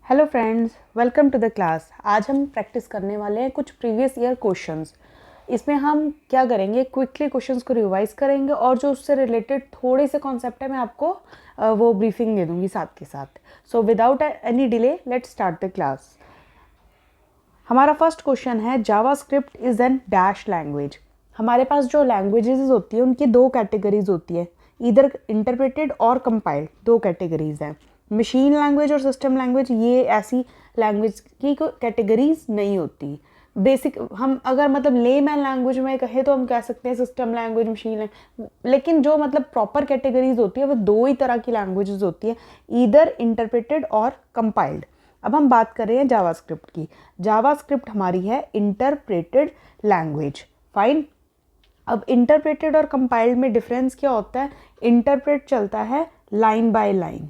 Hello friends, welcome to the class. आज हम practice करने वाले हैं कुछ प्रीवियस ईयर क्वेश्चंस। इसमें हम क्या करेंगे, क्विकली क्वेश्चंस को रिवाइज करेंगे और जो उससे रिलेटेड थोड़े से कॉन्सेप्ट है मैं आपको वो ब्रीफिंग दे दूंगी साथ के साथ। So without any delay let's start the class. हमारा फर्स्ट क्वेश्चन है, JavaScript is an dash language. हमारे पास जो लैंग्वेजेस होती है उनकी दो कैटेगरीज होती है, इधर इंटरप्रेटेड और कंपाइल्ड, दो कैटेगरीज हैं। मशीन लैंग्वेज और सिस्टम लैंग्वेज, ये ऐसी लैंग्वेज की कैटेगरीज नहीं होती। बेसिक हम अगर मतलब लेमैन लैंग्वेज में कहे तो हम कह सकते हैं सिस्टम लैंग्वेज, मशीन लैंग्वेज, लेकिन जो मतलब प्रॉपर कैटेगरीज होती है वो दो ही तरह की लैंग्वेजेस होती है, इधर इंटरप्रेटेड और कंपाइल्ड। अब हम बात कर रहे हैं जावास्क्रिप्ट की। जावास्क्रिप्ट हमारी है इंटरप्रेटेड लैंग्वेज। फाइन। अब इंटरप्रेटेड और कंपाइल्ड में डिफरेंस क्या होता है? इंटरप्रेट चलता है लाइन बाय लाइन,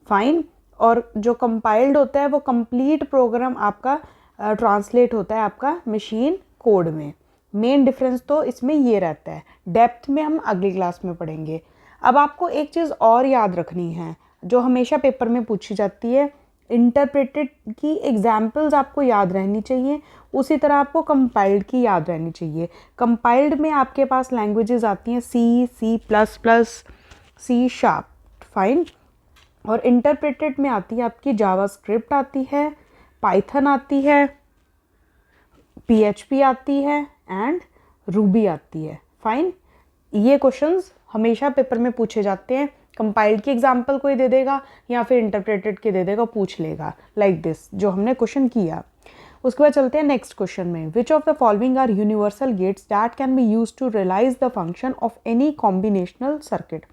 फाइन, और जो कंपाइल्ड होता है वो कंप्लीट प्रोग्राम आपका ट्रांसलेट होता है आपका मशीन कोड में। मेन डिफरेंस तो इसमें ये रहता है, डेप्थ में हम अगली क्लास में पढ़ेंगे। अब आपको एक चीज़ और याद रखनी है जो हमेशा पेपर में पूछी जाती है, इंटरप्रेटेड की एग्जाम्पल्स आपको याद रहनी चाहिए, उसी तरह आपको कंपाइल्ड की याद रहनी चाहिए। कंपाइल्ड में आपके पास लैंग्वेजेस आती हैं C, C plus plus, C sharp, fine. और इंटरप्रेटेड में आती है आपकी जावास्क्रिप्ट आती है, पाइथन आती है, पीएचपी आती है एंड रूबी आती है, फाइन। ये क्वेश्चंस हमेशा पेपर में पूछे जाते हैं। कंपाइल्ड की एग्जांपल कोई दे देगा या फिर इंटरप्रेटेड के दे देगा, पूछ लेगा लाइक दिस जो हमने क्वेश्चन किया। उसके बाद चलते हैं नेक्स्ट क्वेश्चन में। Which of the following are universal gates that can be use to realise the function of any combinational circuit.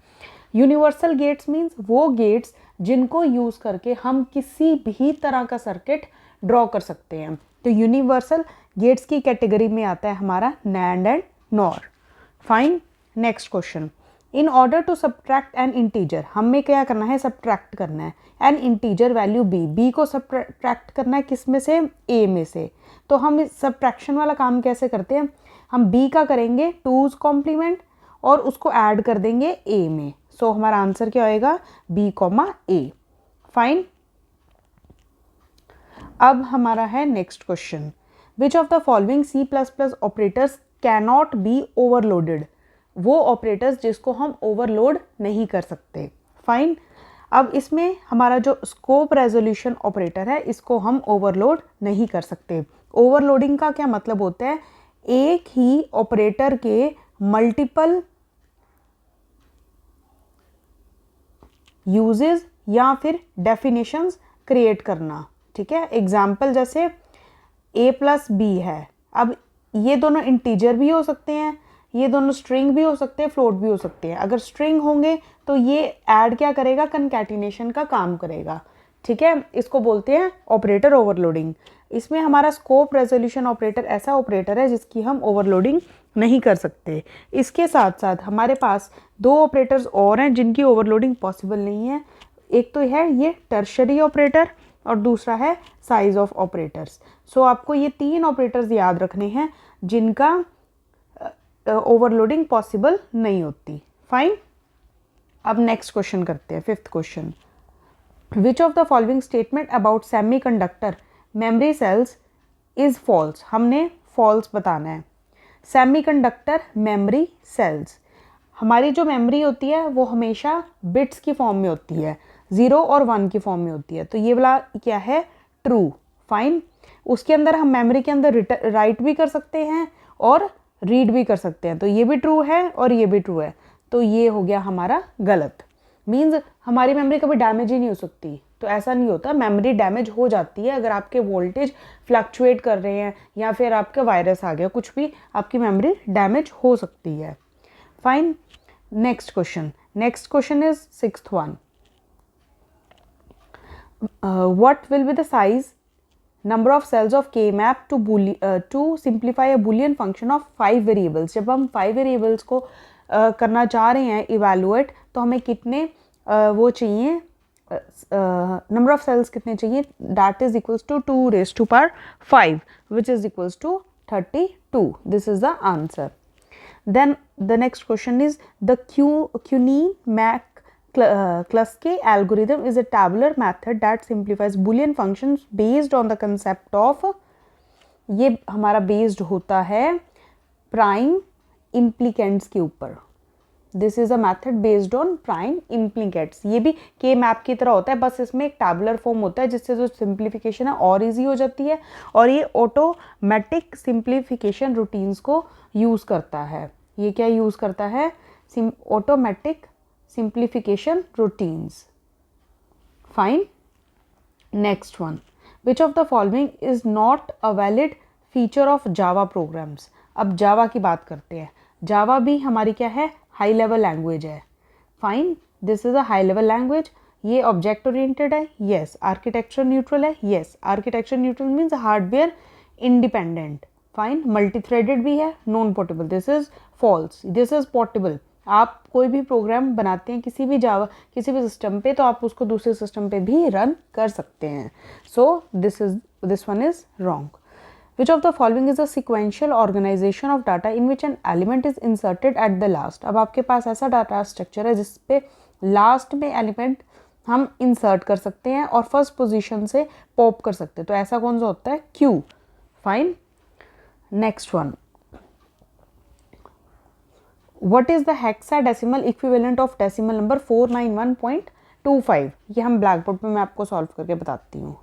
Universal gates means वो गेट्स जिनको यूज करके हम किसी भी तरह का सर्किट ड्रॉ कर सकते हैं। तो यूनिवर्सल गेट्स की कैटेगरी में आता है हमारा NAND and NOR, fine. Next question, in order to subtract an integer, हमें क्या करना है? सब्ट्रैक्ट करना है an integer value B. B को सब्ट्रैक्ट करना है किस में से? ए में से। तो हम इस सब्ट्रैक्शन वाला काम कैसे करते हैं? हम बी का करेंगे टूज कॉम्प्लीमेंट और उसको ऐड कर देंगे ए में। सो हमारा आंसर क्या होएगा? B comma A, fine. अब हमारा है next question, which of the following C plus plus operators cannot be overloaded. वो ऑपरेटर्स जिसको हम ओवरलोड नहीं कर सकते, फाइन। अब इसमें हमारा जो स्कोप रेजोल्यूशन ऑपरेटर है इसको हम ओवरलोड नहीं कर सकते। ओवरलोडिंग का क्या मतलब होता है? एक ही ऑपरेटर के मल्टीपल यूजेस या फिर डेफिनेशंस क्रिएट करना, ठीक है। एग्जाम्पल जैसे a प्लस बी है, अब ये दोनों इंटीजर भी हो सकते हैं, ये दोनों स्ट्रिंग भी हो सकते हैं, फ्लोट भी हो सकते हैं। अगर स्ट्रिंग होंगे तो ये ऐड क्या करेगा? कंकैटिनेशन का काम करेगा, ठीक है। इसको बोलते हैं ऑपरेटर ओवरलोडिंग। इसमें हमारा स्कोप रेजोल्यूशन ऑपरेटर ऐसा ऑपरेटर है जिसकी हम ओवरलोडिंग नहीं कर सकते। इसके साथ साथ हमारे पास दो ऑपरेटर्स और हैं जिनकी ओवरलोडिंग पॉसिबल नहीं है। एक तो है ये टर्शरी ऑपरेटर और दूसरा है साइज ऑफ ऑपरेटर्स। सो आपको ये तीन ऑपरेटर्स याद रखने हैं जिनका ओवरलोडिंग पॉसिबल नहीं होती, फाइन। अब नेक्स्ट क्वेश्चन करते हैं, fifth question, which of the following statement about semiconductor memory cells is false. हमने फॉल्स बताना है। सेमीकंडक्टर मेमोरी सेल्स, हमारी जो मेमोरी होती है वो हमेशा बिट्स की फॉर्म में होती है, 0 और 1 की फॉर्म में होती है। तो ये वाला क्या है? True, fine. उसके अंदर हम मेमोरी के अंदर राइट भी कर सकते हैं और रीड भी कर सकते हैं, तो ये भी ट्रू है और ये भी ट्रू है। तो ये हो गया हमारा गलत। मीन्स हमारी मेमोरी कभी डैमेज ही नहीं हो सकती। तो ऐसा नहीं होता, मेमोरी डैमेज हो जाती है अगर आपके वोल्टेज फ्लक्चुएट कर रहे हैं या फिर आपका वायरस आ गया, कुछ भी आपकी मेमोरी डैमेज हो सकती है, fine. Next question is sixth one, what will be the size number of cells of K-map to simplify a boolean function of 5 variables। जब हम 5 variables को करना चाह रहे हैं evaluate, तो हमें कितने वो चाहिए, number of cells कितने चाहिए? that is equals to 2 raised to power 5 which is equals to 32. This is the answer. Then the next question is the Cunin Mac Kluske algorithm is a tabular method that simplifies Boolean functions based on the concept of, ये हमारा based होता है prime implicants के ऊपर. This is a method based on prime implicants. ये भी के map की तरह होता है, बस इसमें एक टैबुलर फॉर्म होता है जिससे जो सिंप्लीफिकेशन है और इजी हो जाती है. और ये ऑटोमेटिक सिंप्लीफिकेशन रूटीन्स को यूज़ करता है. ये क्या यूज़ करता है? Automatic simplification routines. Fine. Next one, which of the following is not a valid feature of Java programmes. अब जावा की बात करते हैं. जावा भी हमारी क्या है? हाई लेवल लैंग्वेज है. Fine. This is a high level language. ये ऑब्जेक्ट ओरिएंटेड है. येस. आर्किटेक्चर न्यूट्रल है. Yes. Architecture neutral means hardware independent. Fine. Multi threaded भी है. Non portable. This is false. This is portable. आप कोई भी programme बनाते हैं किसी भी किसी भी सिस्टम पे, तो आप उसको दूसरे सिस्टम पे भी रन कर सकते हैं. So this one is wrong. Which of the following is a sequential organization of data in which an element is inserted at the last. अब आपके पास ऐसा डाटा स्ट्रक्चर है जिसपे लास्ट में एलिमेंट हम इंसर्ट कर सकते हैं और फर्स्ट पोजीशन से पॉप कर सकते हैं. तो ऐसा कौन सा होता है? Q. Fine. Next one, what is the hexadecimal equivalent of decimal number 491.25. ये हम ब्लैक बोर्ड पे मैं आपको सॉल्व करके बताती हूँ.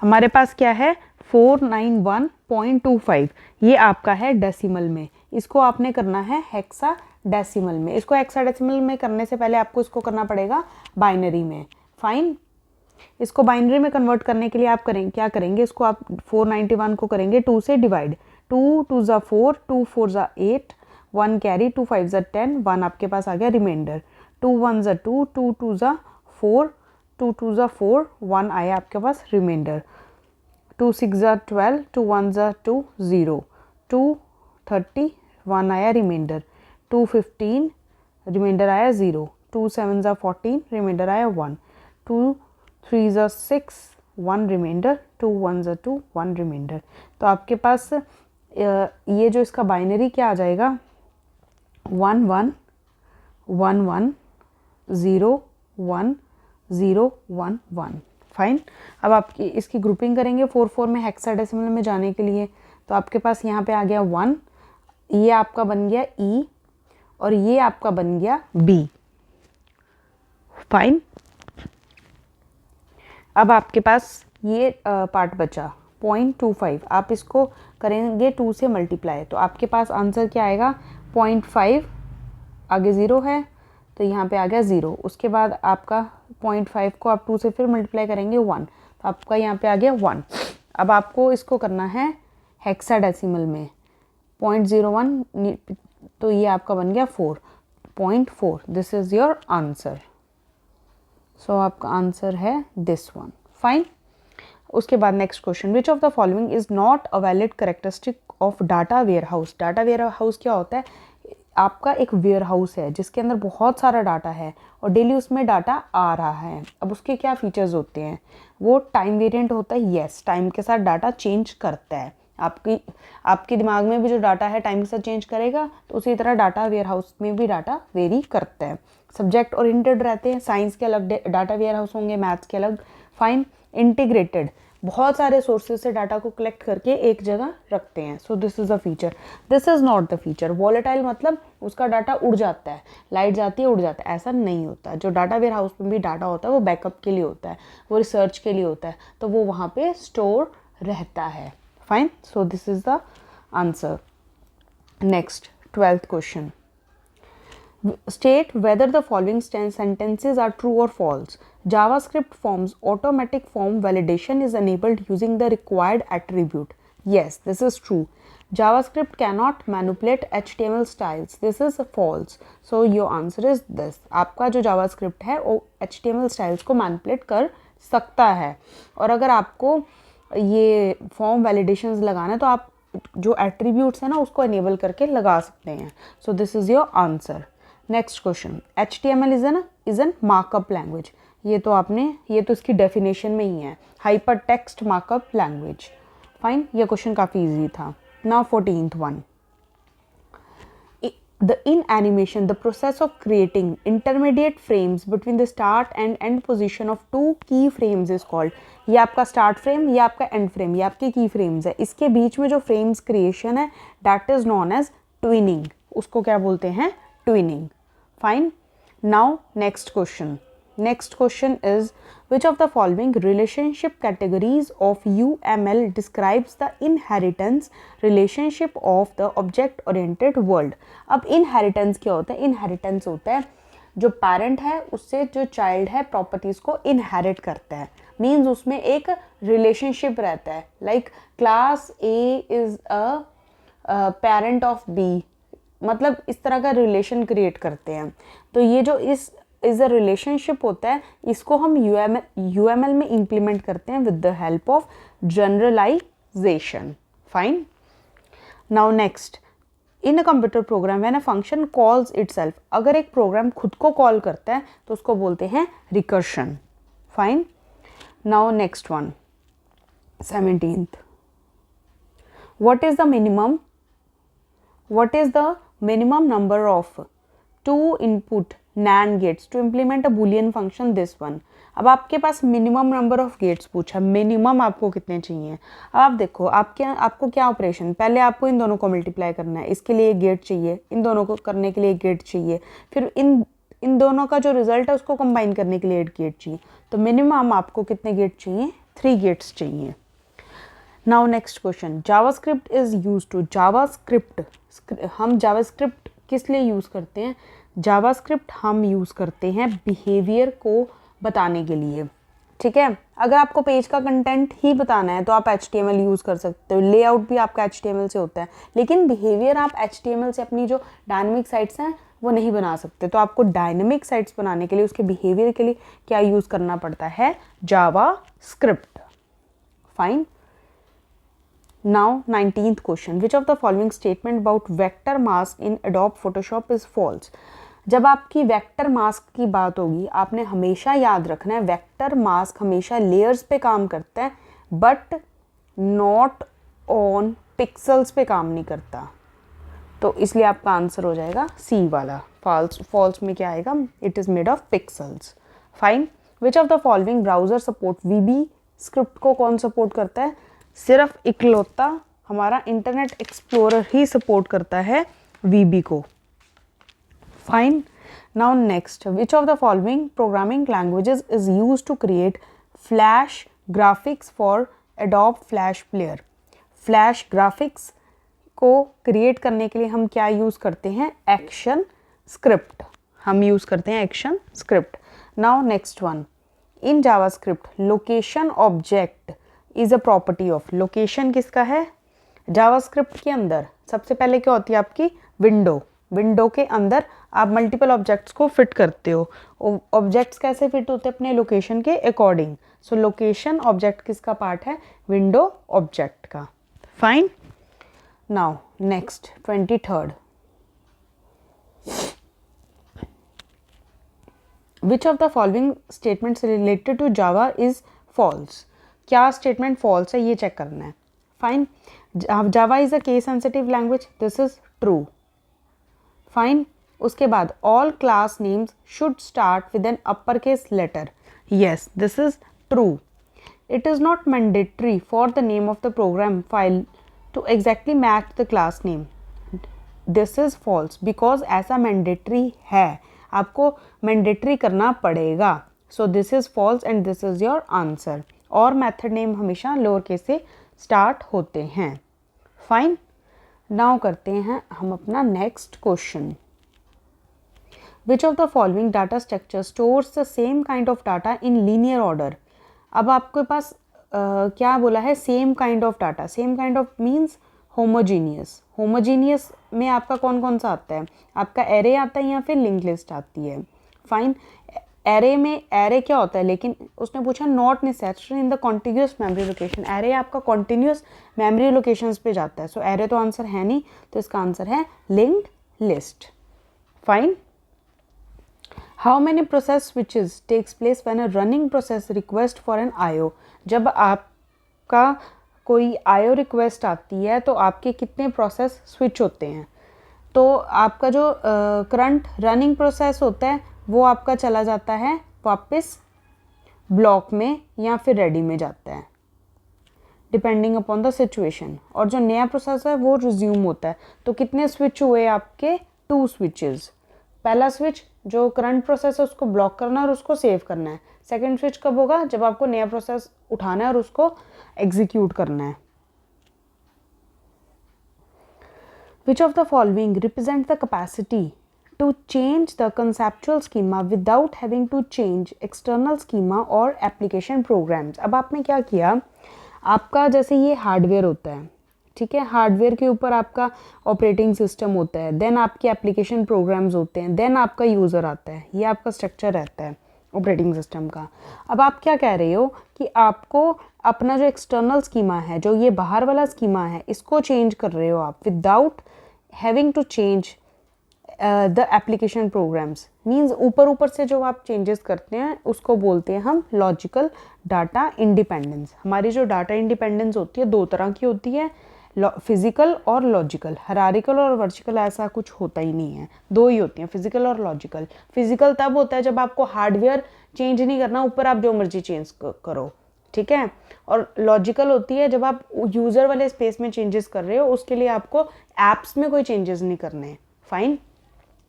हमारे पास क्या है? 491.25. ये आपका है डेसिमल में. इसको आपने करना है हेक्सा डेसिमल में. इसको हेक्सा डेसिमल में करने से पहले आपको इसको करना पड़ेगा बाइनरी में. फाइन. इसको बाइनरी में कन्वर्ट करने के लिए आप क्या करेंगे? इसको आप 491 को करेंगे 2 से डिवाइड. 2 2 ज़ा 4, 2 4 ज़ा 8, 1 कैरी, 2 5 ज़ा 10, 1 आपके पास आ गया रिमाइंडर. 2 1 ज़ा 2, 2 2 ज़ा 4, 2 2 ज़ा 4, 1 आया आपके पास रिमाइंडर. 2 6 ज़ा 12, 2 1 ज़ा 2 0, 2 30, 1 आया रिमाइंडर. 2 15 रिमाइंडर आया 0, 2 7 ज़ा 14 रिमाइंडर आया 1, 2 3 ज़ा 6, 1 रिमाइंडर, 2 1 ज़ा 2, 1 रिमाइंडर. तो आपके पास ये जो इसका बाइनरी क्या आ जाएगा? 1 1 1 1 0 1 0 1 1. फाइन. अब आप इसकी ग्रुपिंग करेंगे 4 4 में हेक्साडेसिमल में जाने के लिए. तो आपके पास यहाँ पे आ गया 1, ये आपका बन गया ई और ये आपका बन गया बी. फाइन. अब आपके पास ये पार्ट बचा 0.25. आप इसको करेंगे 2 से मल्टीप्लाई. तो आपके पास आंसर क्या आएगा? 0.5 आगे 0 है तो यहाँ पे आ गया 0. उसके बाद आपका 0.5 को आप 2 से फिर मल्टीप्लाई करेंगे 1, तो आपका यहाँ पे आ गया 1. अब आपको इसको करना है हेक्साडेसिमल में 0.01, तो ये आपका बन गया 4.4. This is your answer. So आपका आंसर है दिस वन. फाइन. उसके बाद next question, which of the following is not a valid characteristic of data warehouse. Data warehouse क्या होता है? आपका एक वेयर हाउस है जिसके अंदर बहुत सारा डाटा है और डेली उसमें डाटा आ रहा है. अब उसके क्या फीचर्स होते हैं? वो टाइम वेरिएंट होता है. येस, टाइम के साथ डाटा चेंज करता है. आपके दिमाग में भी जो डाटा है टाइम के साथ चेंज करेगा, तो उसी तरह डाटा वेयर हाउस में भी डाटा वेरी करता है. सब्जेक्ट ओरिएंटेड रहते हैं. साइंस के अलग डाटा वेयर हाउस होंगे, मैथ्स के अलग. फाइन. इंटीग्रेटेड, बहुत सारे सोर्सेज से डाटा को कलेक्ट करके एक जगह रखते हैं. सो this is a feature. This is not the feature. Volatile मतलब उसका डाटा उड़ जाता है, लाइट जाती है उड़ जाता है, ऐसा नहीं होता. जो डाटा वेयर हाउस में भी डाटा होता है वो बैकअप के लिए होता है, वो रिसर्च के लिए होता है, तो वो वहाँ पे स्टोर रहता है. Fine. So this is the answer. Next 12th question, state whether the following sentences are true or false. JavaScript forms automatic form validation is enabled using the required attribute. Yes, this is true. JavaScript cannot manipulate HTML styles. This is false. So your answer is this. आपका जो JavaScript है वो HTML styles को manipulate कर सकता है. और अगर आपको ये form validations लगाना है तो आप जो attributes है ना उसको enable करके लगा सकते हैं. So this is your answer. Next question, HTML is an markup language. ये तो इसकी डेफिनेशन में ही है, hyper text markup language. Fine. ये क्वेश्चन काफ़ी इजी था. Now 14th one, In animation, the process of creating intermediate frames between the start and end position of two key frames is called. ये आपका start frame, ये आपका end frame, ये आपके key frames है. इसके बीच में जो frames creation है, that is known as twinning. उसको क्या बोलते हैं? Twinning. Fine. Now next question. Next question is, which of the following relationship categories of UML describes the inheritance relationship of the object oriented world? अब inheritance क्या होता है? Inheritance होता है जो parent है उससे जो child है properties को inherit करता है. Means उसमें एक relationship रहता है. Like class A is a parent of B. मतलब इस तरह का relation create करते हैं. तो ये जो इस अ रिलेशनशिप होता है इसको हम UML में इम्प्लीमेंट करते हैं with the help of generalization. Fine. Now next, in a computer program when a function calls itself, अगर एक प्रोग्राम खुद को कॉल करता है तो उसको बोलते हैं recursion. Fine. Now next one, 17th, what is the minimum number of two input NAND gates to implement a boolean function this one? अब आपके पास मिनिमम नंबर ऑफ गेट्स पूछा, मिनिमम आपको कितने चाहिए. अब आप देखो आपको क्या ऑपरेशन, पहले आपको इन दोनों को मल्टीप्लाई करना है, इसके लिए एक गेट चाहिए, इन दोनों को करने के लिए एक गेट चाहिए, फिर इन दोनों का जो रिजल्ट है उसको कंबाइन करने के लिए एक गेट चाहिए. तो मिनिमम आपको कितने गेट चाहिए? 3 गेट्स चाहिए. Now next question, JavaScript is use to. हम जावास्क्रिप्ट किस लिए यूज़ करते हैं? जावास्क्रिप्ट हम यूज़ करते हैं बिहेवियर को बताने के लिए. ठीक है, अगर आपको पेज का कंटेंट ही बताना है तो आप HTML यूज़ कर सकते हो, लेआउट भी आपका HTML से होता है, लेकिन बिहेवियर आप HTML से अपनी जो डायनेमिक साइट्स हैं वो नहीं बना सकते. तो आपको डायनेमिक साइट्स बनाने के लिए उसके बिहेवियर के लिए क्या यूज़ करना पड़ता है? JavaScript. Fine. Now 19th question, which of the following statement about vector mask in Adobe Photoshop is false? जब आपकी वेक्टर मास्क की बात होगी आपने हमेशा याद रखना है वेक्टर मास्क हमेशा लेयर्स पे काम करता है बट नॉट ऑन पिक्सल्स पे काम नहीं करता. तो इसलिए आपका आंसर हो जाएगा सी वाला. फॉल्स में क्या आएगा? It is made of pixels. Fine. Which of the following browser support VB script को कौन सपोर्ट करता है? सिर्फ इकलौता हमारा इंटरनेट एक्सप्लोरर ही सपोर्ट करता है VB को. Fine. Now next, which of the following programming languages is used to create flash graphics for Adobe flash player? Flash graphics को क्रिएट करने के लिए हम क्या यूज़ करते हैं? Action script. हम यूज़ करते हैं action script. Now next one, in JavaScript location object is a property of. Location किसका है? जावास्क्रिप्ट के अंदर सबसे पहले क्या होती है आपकी? विंडो के अंदर आप मल्टीपल ऑब्जेक्ट्स को फिट करते हो. ऑब्जेक्ट्स कैसे फिट होते हैं? अपने लोकेशन के अकॉर्डिंग. सो लोकेशन ऑब्जेक्ट किसका पार्ट है? विंडो ऑब्जेक्ट का. Fine. Now next 23rd, which of the following statements related to Java is false? क्या स्टेटमेंट फॉल्स है ये चेक करना है. Fine. Java is a case sensitive language. This is true. Fine. उसके बाद all class names should start with an upper case letter. Yes, this is true. It is not mandatory for the name of the program file to exactly match the class name. This is false because ऐसा mandatory है, आपको mandatory करना पड़ेगा. So this is false and this is your answer. और method name हमेशा lower case से start होते हैं. फाइन. नाउ करते हैं हम अपना next question. Which of the following data structure stores the same kind of data in linear order? अब आपके पास क्या बोला है? Same kind of data. Same kind of means homogeneous. Homogeneous में आपका कौन कौन सा आता है? आपका एरे आता है या फिर लिंक लिस्ट आती है. फाइन. एरे क्या होता है? लेकिन उसने पूछा not necessary in the continuous memory location. Array आपका कॉन्टिन्यूस मेमोरी लोकेशंस पे जाता है. सो एरे तो आंसर है नहीं, तो इसका आंसर है linked list. Fine. How many process switches takes place when a running process request for an IO? जब आपका कोई IO रिक्वेस्ट आती है तो आपके कितने प्रोसेस स्विच होते हैं? तो आपका जो करंट रनिंग प्रोसेस होता है वो आपका चला जाता है वापस ब्लॉक में या फिर रेडी में जाता है, डिपेंडिंग अपॉन द सिचुएशन। और जो नया प्रोसेस है वो रिज्यूम होता है। तो कितने स्विच हुए आपके? 2 स्विचेस। पहला स्विच जो करंट प्रोसेस है उसको ब्लॉक करना है और उसको सेव करना है। सेकंड स्विच कब होगा? जब आपको नया प्रोसेस उठाना है और उसको एग्जीक्यूट करना है। Which of the following represent the capacity to change the conceptual schema without having to change external schema or application programs? अब आपने क्या किया, आपका जैसे ये हार्डवेयर होता है, ठीक है, हार्डवेयर के ऊपर आपका ऑपरेटिंग सिस्टम होता है, देन आपके एप्लीकेशन प्रोग्राम्स होते हैं, देन आपका यूज़र आता है, ये आपका स्ट्रक्चर रहता है ऑपरेटिंग सिस्टम का। अब आप क्या कह रहे हो कि आपको अपना जो एक्सटर्नल स्कीमा है, जो ये बाहर वाला स्कीमा है, इसको चेंज कर रहे हो आप without having to change the application programs. Means ऊपर ऊपर से जो आप चेंजेस करते हैं उसको बोलते हैं हम लॉजिकल डाटा इंडिपेंडेंस। हमारी जो डाटा इंडिपेंडेंस होती है 2 तरह की होती है, फिजिकल और लॉजिकल। हायरार्किकल और वर्टिकल ऐसा कुछ होता ही नहीं है, 2 ही होती हैं, फिजिकल और लॉजिकल। फिजिकल तब होता है जब आपको हार्डवेयर चेंज नहीं करना, ऊपर आप जो मर्जी चेंज करो, ठीक है। और लॉजिकल होती है जब आप यूज़र वाले स्पेस में चेंजेस कर रहे हो, उसके लिए आपको ऐप्स में कोई चेंजेस नहीं करने हैं। फाइन।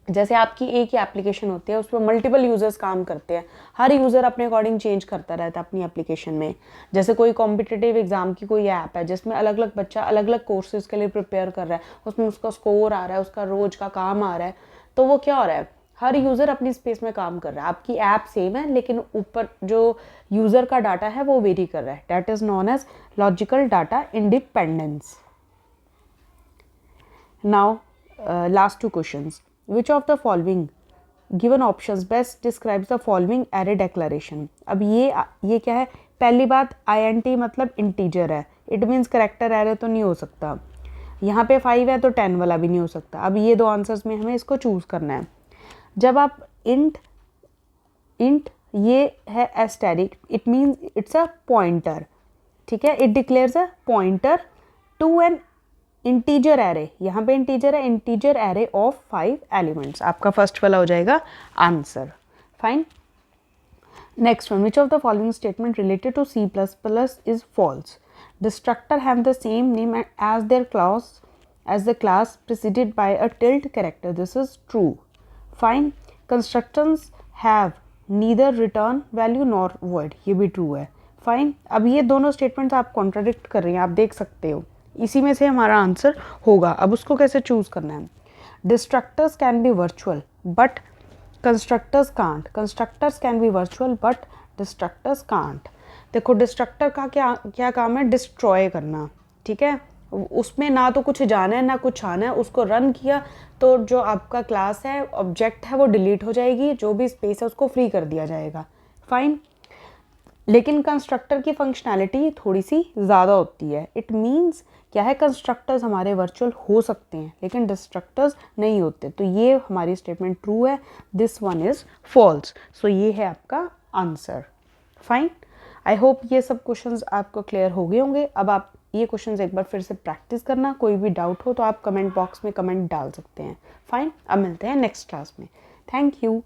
जैसे आपकी एक ही एप्लीकेशन होती है, उस पर मल्टीपल यूज़र्स काम करते हैं, हर यूज़र अपने अकॉर्डिंग चेंज करता रहता है अपनी एप्लीकेशन में। जैसे कोई कॉम्पिटिटिव एग्जाम की कोई ऐप है जिसमें अलग अलग बच्चा अलग अलग कोर्सेज के लिए प्रिपेयर कर रहा है, उसमें उसका स्कोर आ रहा है, उसका रोज का काम आ रहा है, तो वो क्या हो रहा है, हर यूज़र अपनी स्पेस में काम कर रहा है। आपकी ऐप सेम है लेकिन ऊपर जो यूज़र का डाटा है वो वेरी कर रहा है। That is known as logical data independence. Now last 2 questions. Which of the following given options best describes the following array declaration? अब ये क्या है? पहली बात, INT मतलब इंटीजर है, इट मीन्स करेक्टर एरे तो नहीं हो सकता। यहाँ पे 5 है तो 10 वाला भी नहीं हो सकता। अब ये 2 आंसर्स में हमें इसको चूज करना है। जब आप इंट ये है asterisk, it means it's a pointer, ठीक है, it declares a pointer to an integer array. यहाँ पे इंटीजर है, इंटीजर एरे ऑफ 5 एलिमेंट्स। आपका फर्स्ट वाला हो जाएगा answer. Fine. Next one, which of the following statement related to C++ is false? Destructor have the same name as their class as the class preceded by a tilde character. This is true. Fine. Constructors have neither return value nor void. ये भी true है. Fine. अब ये दोनों statements आप contradict कर रही हैं, आप देख सकते हो। इसी में से हमारा आंसर होगा। अब उसको कैसे चूज करना है? Destructors can be virtual but constructors can't. Constructors can be virtual but destructors can't. देखो डिस्ट्रक्टर का क्या काम है? डिस्ट्रॉय करना, ठीक है। उसमें ना तो कुछ जाना है ना कुछ आना है, उसको रन किया तो जो आपका क्लास है, ऑब्जेक्ट है, वो डिलीट हो जाएगी, जो भी स्पेस है उसको फ्री कर दिया जाएगा। फाइन। लेकिन कंस्ट्रक्टर की फंक्शनैलिटी थोड़ी सी ज़्यादा होती है। इट मीन्स क्या है, कंस्ट्रक्टर्स हमारे वर्चुअल हो सकते हैं लेकिन डिस्ट्रक्टर्स नहीं होते। तो ये हमारी स्टेटमेंट ट्रू है, दिस वन इज़ फॉल्स। सो ये है आपका आंसर। फाइन। आई होप ये सब क्वेश्चंस आपको क्लियर हो गए होंगे। अब आप ये क्वेश्चंस एक बार फिर से प्रैक्टिस करना। कोई भी डाउट हो तो आप कमेंट बॉक्स में कमेंट डाल सकते हैं। फाइन। अब मिलते हैं नेक्स्ट क्लास में। Thank you.